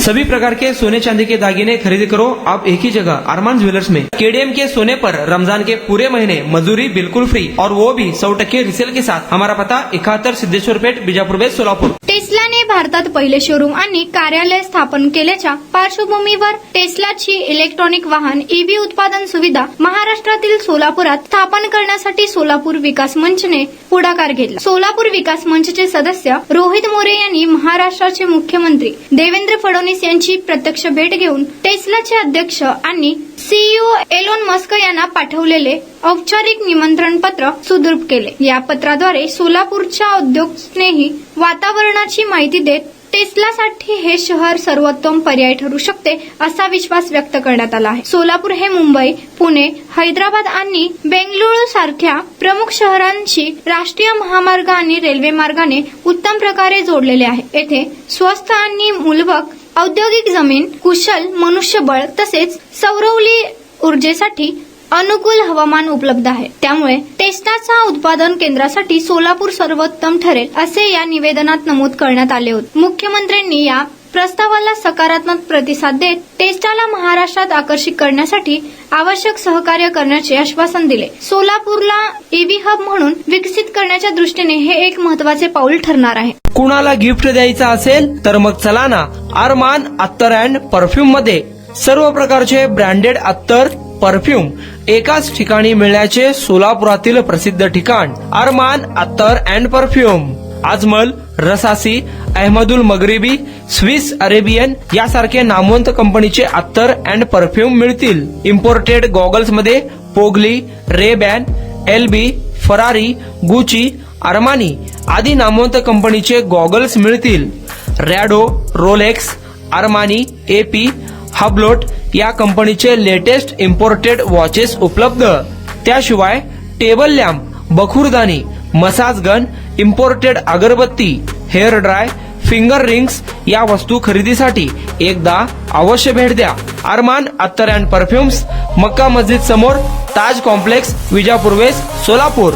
सभी प्रकार के सोने चांदी के दागिने खरीदी करो आप एक ही जगह अरमान ज्वेलर्स में। केडीएम के सोने पर रमजान के पूरे महीने मजदूरी बिल्कुल फ्री और वो भी 100% रिसेल के साथ। हमारा पता 71 सिद्धेश्वर पेठ, बीजापूर बेस, सोलापूर। टेस्लाने भारतात पहिले शोरूम आणि कार्यालय स्थापन केल्याच्या पार्श्वभूमीवर टेस्लाची इलेक्ट्रॉनिक वाहन ईव्ही उत्पादन सुविधा महाराष्ट्रातील सोलापुरात स्थापन करण्यासाठी सोलापूर विकास मंचने पुढाकार घेतला। सोलापूर विकास मंचचे सदस्य रोहित मोरे यांनी महाराष्ट्राचे मुख्यमंत्री देवेंद्र फडणवीस यांची प्रत्यक्ष भेट घेऊन टेस्लाचे अध्यक्ष आणि सीईओ एलोन मस्क यांना पाठवलेले औपचारिक निमंत्रण पत्र सुदृढ केले। या पत्राद्वारे सोलापूरच्या उद्योगस्नेही वातावरणाची माहिती देत टेस्लासाठी हे शहर सर्वोत्तम पर्याय ठरू शकते असा विश्वास व्यक्त करण्यात आला आहे। सोलापूर हे मुंबई, पुणे, हैदराबाद आणि बेंगळुरू सारख्या प्रमुख शहरांशी राष्ट्रीय महामार्ग आणि रेल्वे मार्गाने उत्तम प्रकारे जोडलेले आहे। येथे स्वस्त आणि मूलभूत औद्योगिक जमीन, कुशल मनुष्यबळ तसेच सौरऊर्जा ऊर्जेसाठी अनुकूल हवामान उपलब्ध आहे। त्यामुळे टेस्लाच्या उत्पादन केंद्रासाठी सोलापूर सर्वोत्तम ठरेल असे या निवेदनात नमूद करण्यात आले होते। मुख्यमंत्र्यांनी या प्रस्तावाला सकारात्मक प्रतिसाद देत टेस्लाला महाराष्ट्रात आकर्षित करण्यासाठी आवश्यक सहकार्य करण्याचे आश्वासन दिले। सोलापूरला ईव्ही हब म्हणून विकसित करण्याच्या दृष्टीने हे एक महत्त्वाचे पाऊल ठरणार आहे। कुणाला गिफ्ट द्यायचं असेल तर मग चला ना अरमान अत्तर अँड परफ्यूम मध्ये। सर्व प्रकारचे ब्रँडेड अत्तर परफ्यूम एकाच ठिकाणी मिळण्याचे सोलापुरातील प्रसिद्ध ठिकाण अरमान अत्तर and perfume. Ajmal, Rasasi, Ahmed Al Maghribi, Swiss Arabian यासारखे नामवंत कंपनीचे अत्तर अँड परफ्यूम मिळतील। इम्पोर्टेड गॉगल्स मध्ये पोगली, Ray Ban, LB, Ferrari, Gucci, Armani आदी नामवंत कंपनीचे गॉगल्स मिळतील। Rado, Rolex, Armani, AP, Hublot या कंपनीचे लेटेस्ट इम्पोर्टेड वॉचेस उपलब्ध। त्याशिवाय टेबल लॅम्प, बखुरदानी, मसाज गन, इम्पोर्टेड अगरबत्ती, हेअर ड्राय, फिंगर रिंग्स या वस्तू खरेदीसाठी एकदा अवश्य भेट द्या। अरमान अत्तर अँड परफ्यूम्स, मक्का मस्जिद समोर, ताज कॉम्प्लेक्स, विजापूर वेस्ट, सोलापूर।